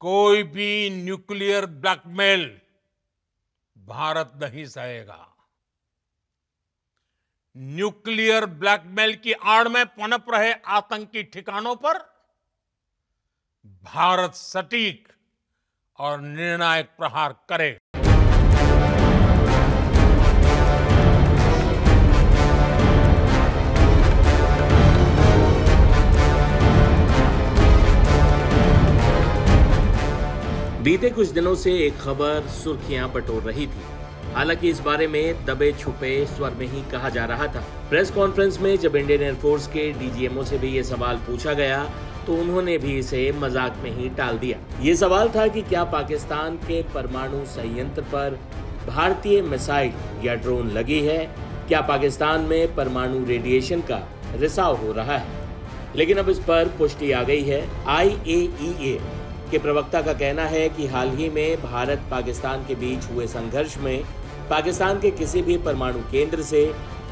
कोई भी nuclear blackmail Bharat नहीं सहेगा। न्यूक्लियर ब्लैकमेल की आड़ में पनप रहे आतंकी ठिकानों पर भारत सटीक और निर्णायक प्रहार करे। बीते कुछ दिनों से एक खबर सुर्खियां बटोर रही थी। हालांकि इस बारे में दबे छुपे स्वर में ही कहा जा रहा था। प्रेस कॉन्फ्रेंस में जब इंडियन एयरफोर्स के डीजीएमओ से भी ये सवाल पूछा गया तो उन्होंने भी इसे मजाक में ही टाल दिया। ये सवाल था कि क्या पाकिस्तान के परमाणु संयंत्र पर भारतीय मिसाइल या ड्रोन लगी है, क्या पाकिस्तान में परमाणु रेडिएशन का रिसाव हो रहा है। लेकिन अब इस पर पुष्टि आ गई है। IAEA के प्रवक्ता का कहना है कि हाल ही में भारत पाकिस्तान के बीच हुए संघर्ष में पाकिस्तान के किसी भी परमाणु केंद्र से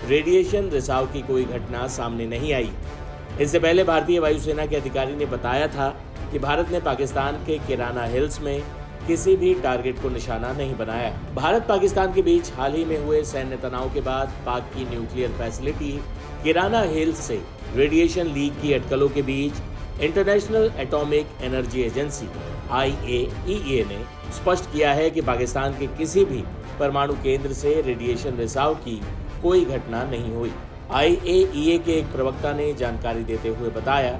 रेडिएशन रिसाव की कोई घटना सामने नहीं आई। इससे पहले भारतीय वायुसेना के अधिकारी ने बताया था कि भारत ने पाकिस्तान के किराना हिल्स में किसी भी टारगेट को निशाना नहीं बनाया। भारत पाकिस्तान के बीच हाल ही में हुए सैन्य तनाव के बाद पाक की न्यूक्लियर फैसिलिटी किराना हिल्स से रेडिएशन लीक की अटकलों के बीच International Atomic Energy Agency IAEA ने स्पष्ट किया है कि पाकिस्तान के किसी भी परमाणु केंद्र से रेडिएशन रिसाव की कोई घटना नहीं हुई। IAEA के एक प्रवक्ता ने जानकारी देते हुए बताया,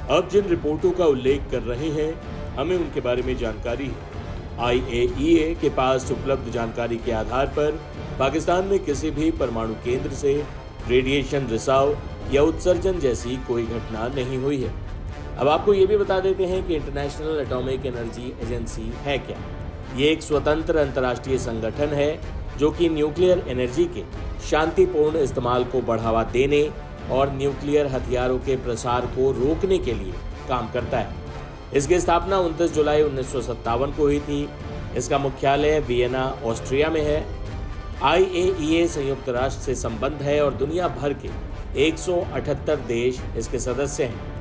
अब जिन रिपोर्टों का उल्लेख कर रहे हैं हमें उनके बारे में जानकारी है। IAEA के पास उपलब्ध जानकारी के आधार पर पाकिस्तान में किसी भी परमाणु केंद्र से रेडिएशन रिसाव या उत्सर्जन जैसी कोई घटना नहीं हुई है। अब आपको ये भी बता देते हैं कि इंटरनेशनल एटॉमिक एनर्जी एजेंसी है क्या। ये एक स्वतंत्र अंतर्राष्ट्रीय संगठन है जो कि न्यूक्लियर एनर्जी के शांतिपूर्ण इस्तेमाल को बढ़ावा देने और न्यूक्लियर हथियारों के प्रसार को रोकने के लिए काम करता है। इसकी स्थापना 29 जुलाई 1957 को हुई थी। इसका मुख्यालय वियना, ऑस्ट्रिया में है। IAEA संयुक्त राष्ट्र से संबद्ध है और दुनिया भर के 178 देश इसके सदस्य हैं।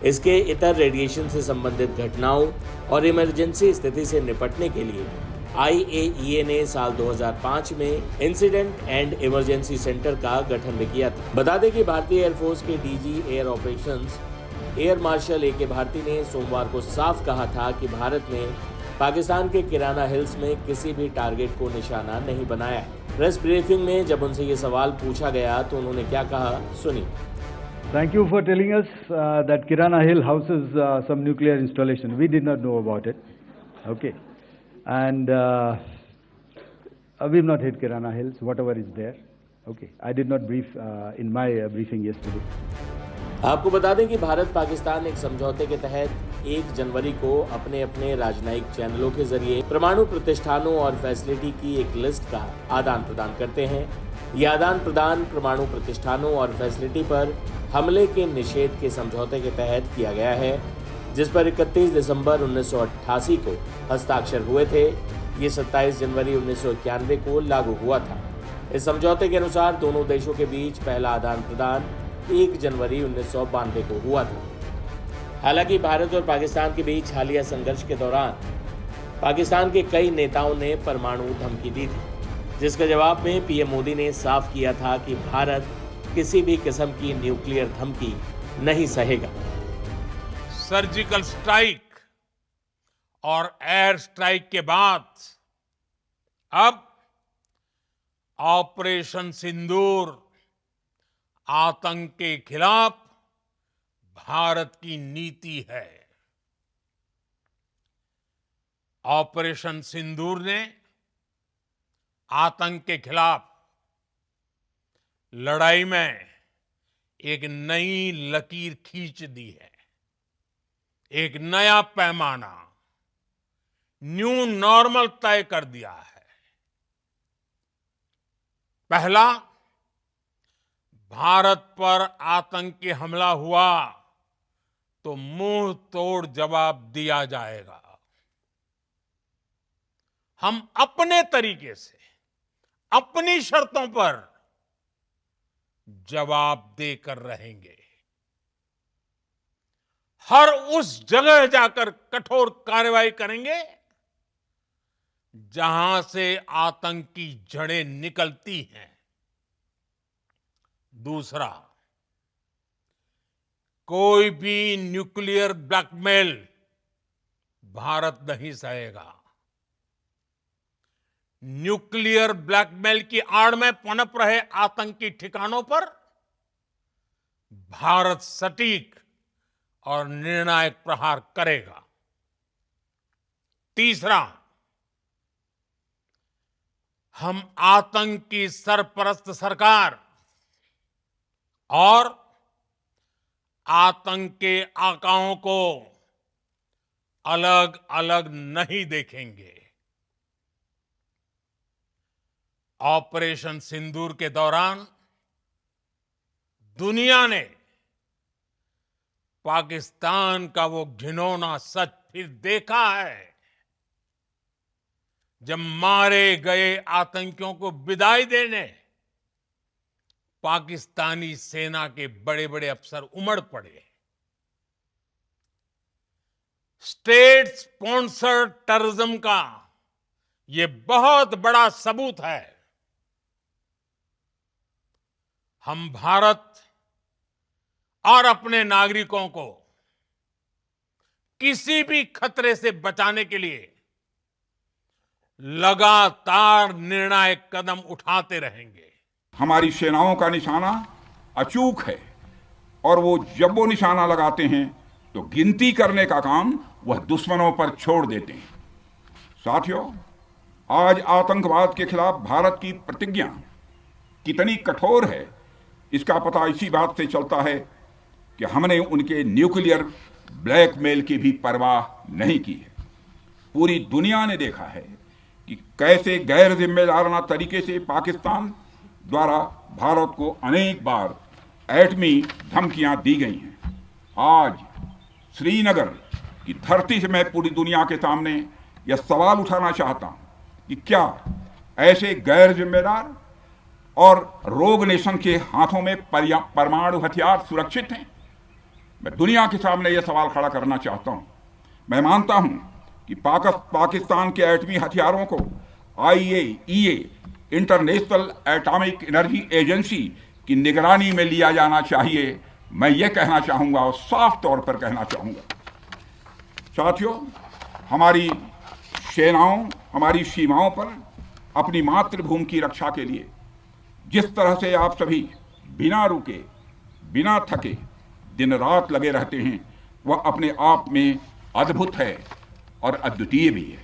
इसके इतर रेडिएशन से संबंधित घटनाओं और इमरजेंसी स्थिति से निपटने के लिए IAEA ने साल 2005 में इंसिडेंट एंड इमरजेंसी सेंटर का गठन भी किया था। बता दें कि भारतीय एयरफोर्स के DG air operations air marshal AK Bharti ने सोमवार को साफ कहा था कि भारत ने पाकिस्तान के किराना हिल्स में किसी भी टारगेट को निशाना नहीं बनाया। प्रेस ब्रीफिंग में जब उनसे ये सवाल पूछा गया तो उन्होंने क्या कहा, सुनिए। Thank you for telling us that Kirana Hill houses some nuclear installation. We did not know about it. Okay. And we've not hit Kirana Hills, whatever is there. Okay. I did not brief in my briefing yesterday. आपको बता दें कि भारत पाकिस्तान एक समझौते के तहत 1 जनवरी को अपने अपने राजनयिक चैनलों के जरिए परमाणु प्रतिष्ठानों और फैसिलिटी की एक लिस्ट का आदान प्रदान करते हैं। यह आदान प्रदान परमाणु प्रतिष्ठानों और फैसिलिटी पर हमले के निषेध के समझौते के तहत किया गया है, जिस पर 31 दिसंबर 1988 को हस्ताक्षर हुए थे। ये 27 जनवरी 1991 को लागू हुआ था। इस समझौते के अनुसार दोनों देशों के बीच पहला आदान प्रदान 1 जनवरी 1992 को हुआ था। हालांकि भारत और पाकिस्तान के बीच हालिया संघर्ष के दौरान पाकिस्तान के कई नेताओं ने परमाणु धमकी दी थी, जिसके जवाब में PM मोदी ने साफ किया था कि भारत किसी भी किस्म की न्यूक्लियर धमकी नहीं सहेगा। सर्जिकल स्ट्राइक और एयर स्ट्राइक के बाद अब ऑपरेशन सिंदूर आतंक के खिलाफ भारत की नीति है। ऑपरेशन सिंदूर ने आतंक के खिलाफ लड़ाई में एक नई लकीर खींच दी है, एक नया पैमाना, न्यू नॉर्मल तय कर दिया है। पहला, भारत पर आतंकी हमला हुआ तो मुंह तोड़ जवाब दिया जाएगा। हम अपने तरीके से, अपनी शर्तों पर जवाब देकर रहेंगे। हर उस जगह जाकर कठोर कार्रवाई करेंगे जहां से आतंक की जड़ें निकलती हैं। दूसरा, कोई भी न्यूक्लियर ब्लैकमेल भारत नहीं सहेगा। न्यूक्लियर ब्लैकमेल की आड़ में पनप रहे आतंकी ठिकानों पर भारत सटीक और निर्णायक प्रहार करेगा। तीसरा, हम आतंक की सरपरस्त सरकार और आतंक के आकाओं को अलग अलग नहीं देखेंगे। ऑपरेशन सिंदूर के दौरान दुनिया ने पाकिस्तान का वो घिनौना सच फिर देखा है, जब मारे गए आतंकियों को विदाई देने पाकिस्तानी सेना के बड़े बड़े अफसर उमड़ पड़े। स्टेट स्पॉन्सर्ड टेररिज्म का ये बहुत बड़ा सबूत है। हम भारत और अपने नागरिकों को किसी भी खतरे से बचाने के लिए लगातार निर्णायक कदम उठाते रहेंगे। हमारी सेनाओं का निशाना अचूक है और वो जब वो निशाना लगाते हैं तो गिनती करने का काम वह दुश्मनों पर छोड़ देते हैं। साथियों, आज आतंकवाद के खिलाफ भारत की प्रतिज्ञा कितनी कठोर है, इसका पता इसी बात से चलता है कि हमने उनके न्यूक्लियर ब्लैकमेल की भी परवाह नहीं की है। पूरी दुनिया ने देखा है कि कैसे गैर जिम्मेदाराना तरीके से पाकिस्तान द्वारा भारत को अनेक बार एटमी धमकियां दी गई हैं। आज श्रीनगर की धरती से मैं पूरी दुनिया के सामने यह सवाल उठाना चाहता हूं कि क्या ऐसे गैर जिम्मेदार और रोग नेशन के हाथों में परमाणु हथियार सुरक्षित हैं? मैं दुनिया के सामने यह सवाल खड़ा करना चाहता हूं। मैं मानता हूं कि पाकिस्तान के एटमी हथियारों को IAEA international Atomic Energy agency की निगरानी में लिया जाना चाहिए। मैं ये कहना चाहूँगा और साफ तौर पर कहना चाहूँगा। साथियों, हमारी सेनाओं हमारी सीमाओं पर अपनी मातृभूमि की रक्षा के लिए जिस तरह से आप सभी बिना रुके बिना थके दिन रात लगे रहते हैं, वह अपने आप में अद्भुत है और अद्वितीय भी है।